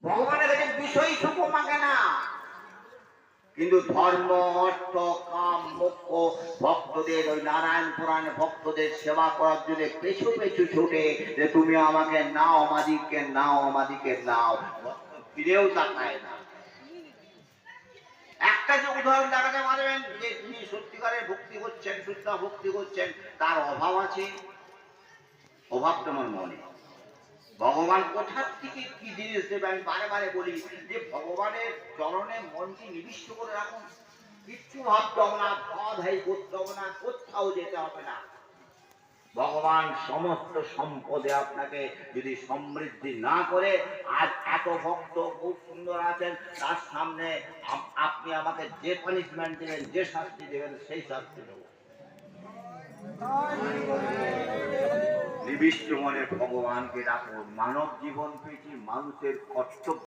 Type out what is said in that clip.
ভগবানের কাছে বিষয় সুখ মাগে না, কিন্তু ধর্ম অর্থ কাম মোক্ষ ভক্তদের ওই নারায়ণ পুরাণ ভক্তদের সেবা করার জন্য পেছু পেছু ছুটে যে তুমি আমাকে নাও, আমাদিকে নাও, আমাদিকে নাও। ভক্ত ফিরেও তাকায় না। একটা যে উদাহরণ দেখাতে পারবেন যে তিনি সত্যিকারের ভক্তি করছেন, শুদ্ধ ভক্তি করছেন, তার অভাব আছে? অভাব তোমার মনে। ভগবান কোথার থেকে কি জিনিস দেবে? আমি বারে বারে বলি যে ভগবানের চরণে মনকে নিবিষ্ট করে রাখুন। কিচ্ছু ভাবতে হবে না, ভাই করতে হবে না, কোথাও যেতে হবে না। ভগবান সমস্ত সম্পদে আপনাকে যদি সমৃদ্ধি না করে, আজ এত ভক্ত খুব সুন্দর আছেন, তার সামনে আপনি আমাকে যে পানিশমেন্ট দেবেন, যে শাস্তি দেবেন, সেই শাস্তি দেব। নিবিষ্ট মনে ভগবানকে ডাকুন। মানব জীবন পেয়েছি, মানুষের কর্তব্য